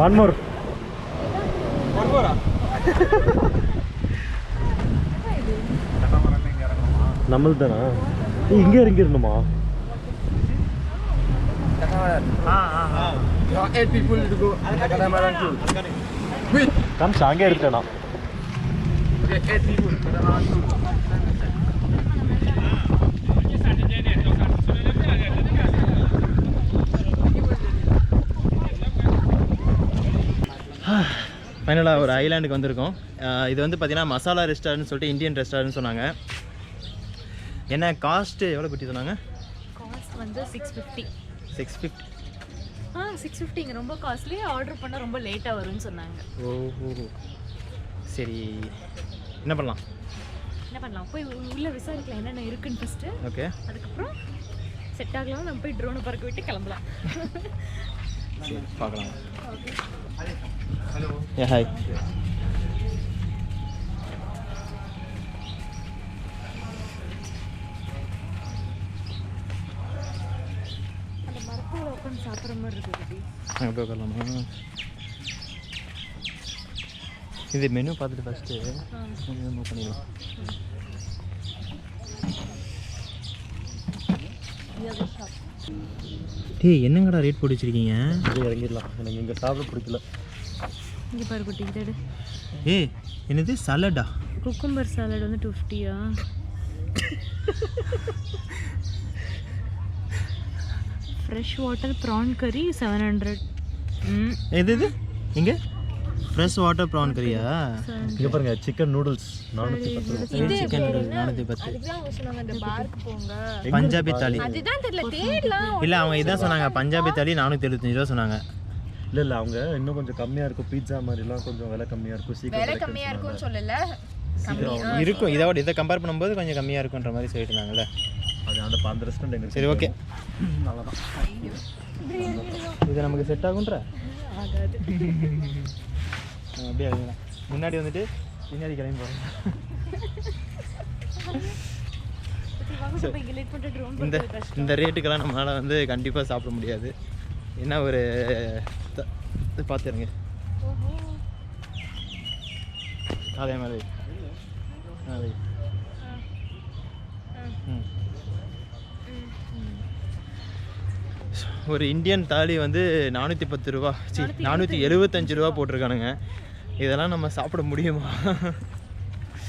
One more. நம்மள்தானா? இங்க இறங்கிரணுமா? There are 8 people to go Catamaran too. Wait. Come அங்கே இருக்கேனா? Okay, 8 people Catamaran too. ஃபைனலாக ஒரு ஐலாண்டுக்கு வந்திருக்கோம். இது வந்து பார்த்தீங்கன்னா மசாலா ரெஸ்டாரண்ட் சொல்லிட்டு இந்தியன் ரெஸ்டாரண்ட் சொன்னாங்க. என்ன காஸ்ட்டு எவ்வளோ குட்டி சொன்னாங்க? காஸ்ட் வந்து 650. 650. 650 இங்கே ரொம்ப காஸ்ட்லி. ஆர்டர் பண்ணால் ரொம்ப லேட்டாக வரும்னு சொன்னாங்க. ஓஹோ சரி, என்ன பண்ணலாம்? போய் உள்ளே விசாரிக்கலாம் என்னென்ன இருக்குன்னு ஃபஸ்ட்டு. ஓகே, அதுக்கப்புறம் செட் ஆகலாம், நம்ம போய் ட்ரோனை பறக்க விட்டு கிளம்பலாம். சரி பார்க்கலாம். Okay, hello. ஹாய். அந்த மரத்தில் உட்காந்து சாப்பிட்ற மாதிரி இருக்குது. அங்கே போய் உட்காரலாமா? இது மெனு பார்த்துட்டு ஃபஸ்ட்டு மூவ் பண்ணிடலாம். டேய் என்னங்கடா ரேட் போட்டு வச்சிருக்கீங்க? இறங்கிடலாம். எனக்கு இங்கே சாப்பிட பிடிக்கல. இங்கே பாரு குட்டி இதோடு. ஏய் என்னது சாலடா? குக்கும்பர் சாலட் வந்து 250. ஃப்ரெஷ் வாட்டர் ப்ரான் கறி 700. எது இது இங்கே ஃப்ரெஷ் வாட்டர் ப்ரான் கறியா? இங்கே பாருங்க, சிக்கன் நூடுல்ஸ் 410. Chicken noodles 410. அதுதான் அவங்க சொன்னாங்க இந்த பார்க் போங்க. பஞ்சாபி தாலி அதுதான் தெரியல, தேடலாம். இல்லை அவங்க இதான் சொன்னாங்க, பஞ்சாபி தாலி 475 ரூபா சொன்னாங்க. இல்லை அவங்க இன்னும் கொஞ்சம் கம்மியாக இருக்கும். பீட்சா மாதிரிலாம் கொஞ்சம் விலை கம்மியாக இருக்கும். விலை கம்மியாக இருக்கும்னு சொல்லல, இருக்கும். இதை கம்பேர் பண்ணும்போது கொஞ்சம் கம்மியாக இருக்குன்ற மாதிரி சொல்லிட்டு இருந்தாங்கல்ல. அது அந்த ரெஸ்டாரண்ட் எங்களுக்கு. சரி ஓகே, நல்லா தான். இது நமக்கு செட் ஆகுன்ற ஆகாது. அப்படியே முன்னாடி வந்துட்டு பின்னாடி கிளம்பி போகிறோம். இந்த ரேட்டுக்கெல்லாம் நம்மளால் வந்து கண்டிப்பாக சாப்பிட முடியாது. என்ன ஒரு பார்த்துருங்க அதே மாதிரி. ஒரு இந்தியன் தாலி வந்து 410 ரூபா, 475 ரூபா போட்டிருக்கானுங்க. இதெல்லாம் நம்ம சாப்பிட முடியுமா?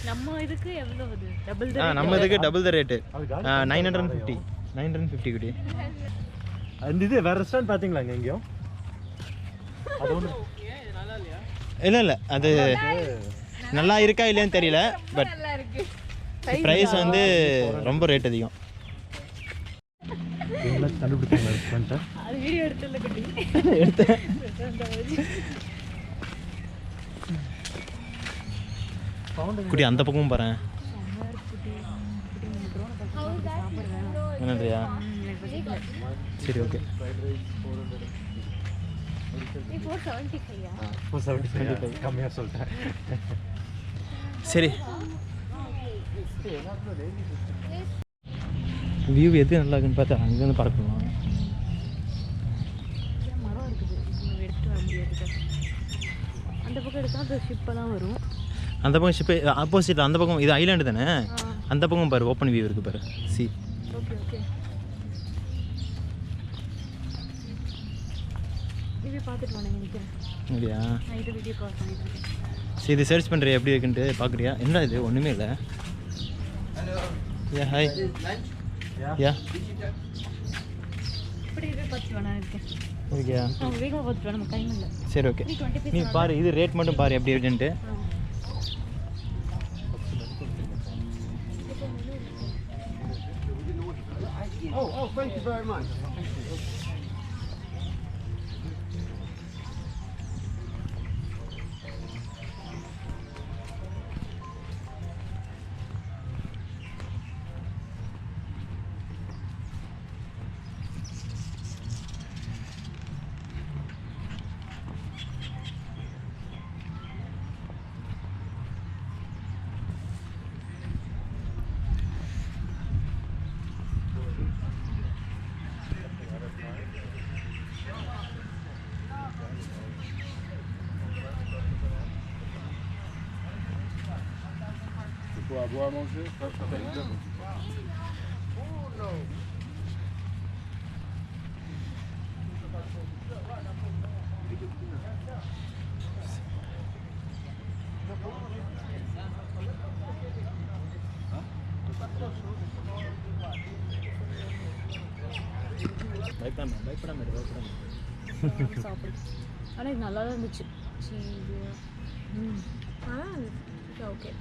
நம்ம இதுக்கு எவ்வளவு? டபுள் நம்ம இதுக்கு டபுள் த ரேட்டு 950 குட்டி. அந்த இது வேற ரெஸ்டாரண்ட் பார்த்தீங்களா இங்கே எங்கேயும்? அது ஒன்று இல்லை அது நல்லா இருக்கா இல்லையான்னு தெரியல. பட் ப்ரைஸ் வந்து ரொம்ப ரேட் அதிகம். கண்டுபிடிச்சாங்க. அது வீடியோ எடுத்துல குட்டி எடுத்தேன். குட்டி அந்த பக்கமும் பாரு. என்னன்றியா? சரி ஓகே. 475 கம்மியாக சொல்லிட்டேன். சரி, வியூ எது நல்லா இருக்குன்னு பார்த்தா அங்கேருந்து பார்க்கலாம். மரம் இருக்குது, எடுத்துட்டு வர முடியாது. அந்த பக்கம் எடுத்தால் அது ஷிப்பெல்லாம் வரும். அந்த பக்கம் ஷிப்பு ஆப்போசிட்டில் அந்த பக்கம். இது ஐலாண்டு தானே? அந்த பக்கம் பாரு, ஓப்பன் வியூ இருக்குது பாரு. சி ஓகே ஓகே, இது பார்த்துட்டு வாங்க நினைக்கிறேன். அப்படியா? நான் இது வீடியோ கால் பண்ணிட்டு இருக்கேன். சரி, இது சர்ச் பண்ணுறியா எப்படி இருக்குன்ட்டு பார்க்குறியா? என்ன இது ஒன்றுமே இல்லை. Yeah hi. யா இப்படி இதே பார்த்து வேணா இருக்கேன். ஓகேயா? வேகமாக பார்த்துட்டு வேணா, நம்ம டைம் இல்லை. சரி ஓகே, நீ பாரு. இது ரேட் மட்டும் பாரு எப்படி இருக்குன்ட்டு. Oh, thank you very much. boire à manger, ça s'appelle bien. சாப்பிடு. ஆனால் இது நல்லா தான் இருந்துச்சு. Okay.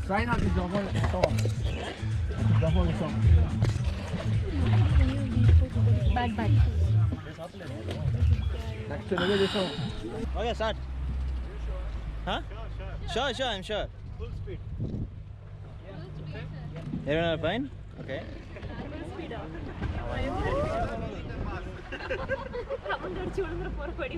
Sign up, ils envoient le sang. Ils envoient le sang. Bag. Je te levais le sang. Okay, start. Huh? Sure, I'm sure. Full speed. Everyone are fine? Okay. அவன் அடிச்சு விழுந்துற போற படி.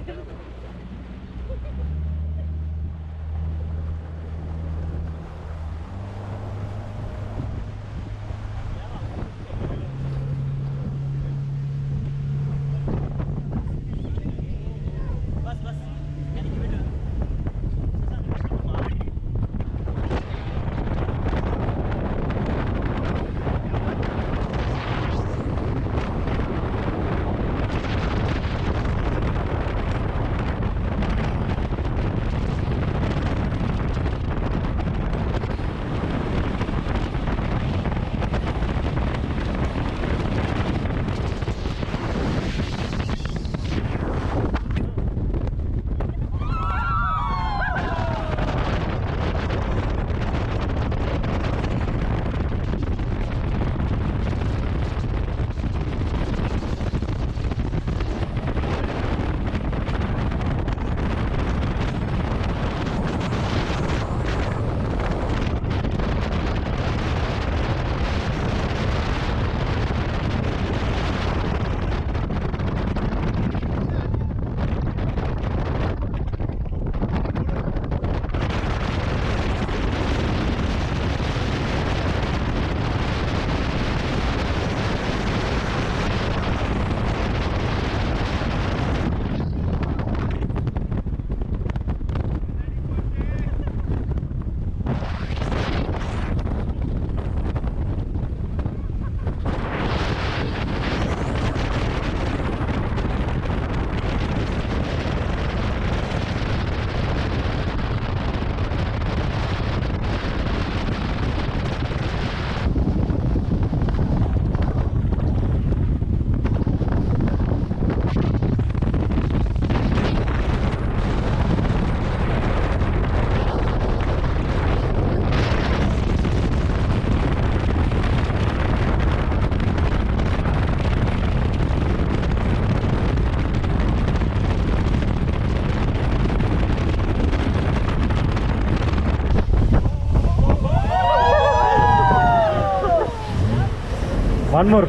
ஒன் மோர்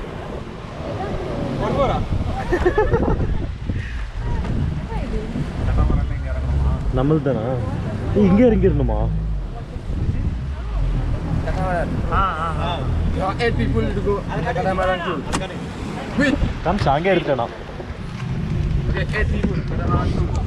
நம்மளுக்கு தானா இங்கே இறங்கிடணுமா? There are 8 people to go on the catamaran cruise. Wait. காமிச்சா அங்கே எடுத்தேனா? Okay, 8 people catamaran cruise.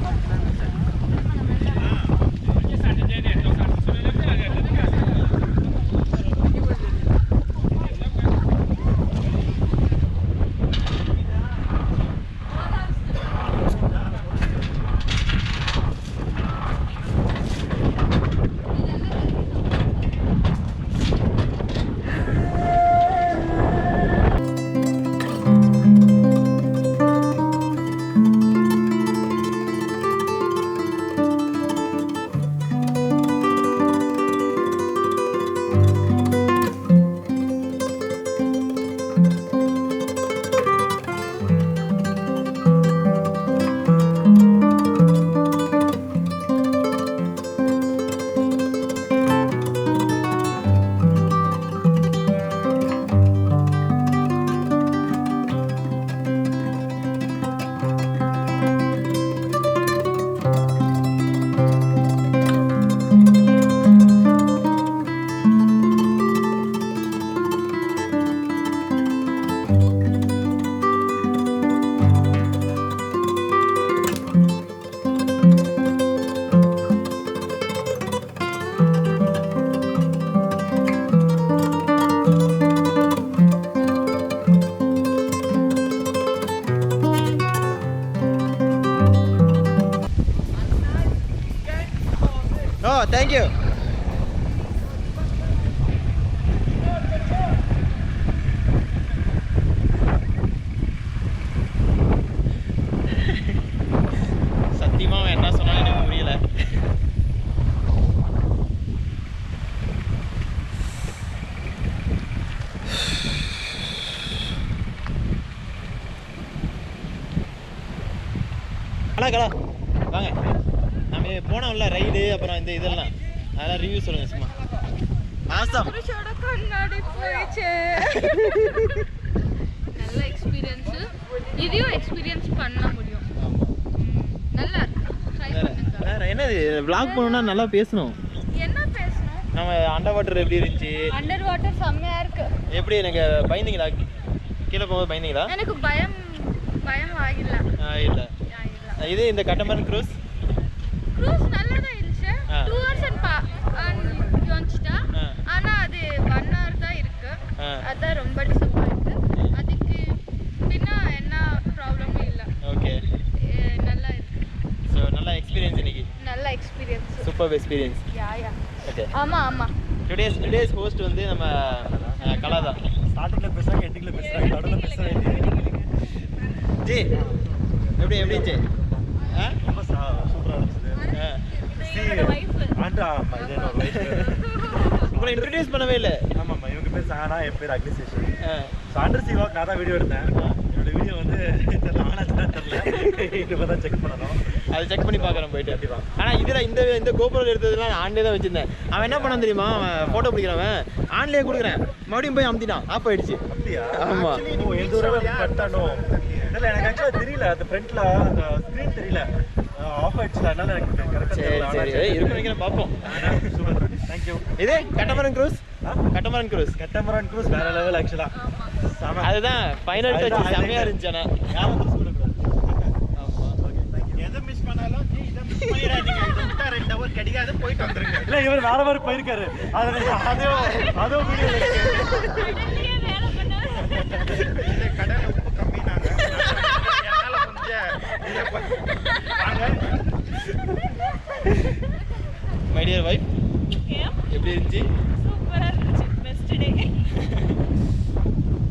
Oh, thank you. சத்தியமா அவன் என்ன சொன்னாலும் எனக்கு புரியல. கலா வாங்க. நம்ம போனோம்ல ரைடு, அப்புறம் இந்த இதெல்லாம் அதெல்லாம் ரிவ்யூ சொல்லுங்க சும்மா. ஆசம் கண்ணாடி போயிடுச்சு. நல்ல எக்ஸ்பீரியன்ஸ். இதையும் எக்ஸ்பீரியன்ஸ் பண்ண முடியும். நல்லா இருக்கு. வேற என்னது vlog பண்ணனும்னா நல்லா பேசணும். என்ன பேசணும்? நம்ம அண்டர் வாட்டர் எப்படி இருந்துச்சு? அண்டர் வாட்டர் செம்மையா இருக்கு. எப்படி எனக்கு பயந்தீங்களா? கீழ போகும்போது பயந்தீங்களா? எனக்கு பயம் ஆகில்ல. இல்ல. இது இந்த கட்டமரன் க்ரூஸ் நல்லதா இருந்துச்சு. 2 hours and யோன்ச்சிட்டா. ஆனா அது 1 hour தான் இருக்கு. அதான் ரொம்ப டிசப்பாயிண்ட். அதுக்கு பின்ன என்ன ப்ராப்ளமும் இல்ல. ஓகே. நல்லா இருக்கு. சோ நல்ல எக்ஸ்பீரியன்ஸ் இன்னைக்கு. நல்ல experience. Super experience. Yeah. Okay. ஆமா. டுடேஸ் ஹோஸ்ட் வந்து நம்ம கலா தான். ஸ்டார்டிங்ல பேசுறாங்க, எண்டிங்ல பேசுறாங்க, நடுவுல பேசவே இல்லையே. ஜி எப்படி ஜி? ரொம்ப சூப்பரா இருந்துச்சு. உங்களை இன்ட்ரடியூஸ் பண்ணவே இல்லை. ஆமாம்மா, இவங்க பேர் சானா, என் பேர் அக்னிசேஷன். சாண்டர் சிவா நான் தான் வீடியோ எடுத்தேன். என்னோட வீடியோ வந்து தெரியல, தான் செக் பண்ணணும். அதை செக் பண்ணி பார்க்குறேன் போயிட்டு. ஆனால் இதில் இந்த GoPro எடுத்ததுலாம் நான் ஆன்லேயே தான் வச்சிருந்தேன். அவன் என்ன பண்ணான் தெரியுமா? அவன் ஃபோட்டோ பிடிக்கிறவன் ஆன்லேயே கொடுக்குறேன், மறுபடியும் போய் அமுத்திட்டான், ஆஃப் ஆயிடுச்சு. அப்படியா? ஆமாம். எந்த ஒரு பட்டானோ இல்லை, எனக்கு ஆக்சுவலாக தெரியல. அந்த ஃப்ரண்ட்ல அந்த ஸ்க்ரீன் தெரியல, ஆஃப் ஆயிடுச்சு. அதனால எனக்கு கரெக்டாக சரி இருக்குன்னு பார்ப்போம். தேங்க்யூ. இது கட்டமரன் க்ரூஸ். கட்டமரன் க்ரூஸ் வேற லெவல் ஆக்சுவலா. அதுதான் ஃபைனல் டச். செமையா இருந்துச்சு. ஆனா யாரும் மிஸ் பண்ணக்கூடாது. ஆமா. Okay, thank you. எதை மிஸ் பண்ணாலும் இதை மிஸ் பண்ணிடாதீங்க. இது விட்டா 2 hour கிடைக்காது, போயிட்டு வந்துருங்க. இல்லை, இவர் வேற மாதிரி போயிருக்காரு. அதுவும் வீடியோ கடலை உப்பு கம்மினாங்க. மை டியர் வைஃப், எப்படி இருந்துச்சு?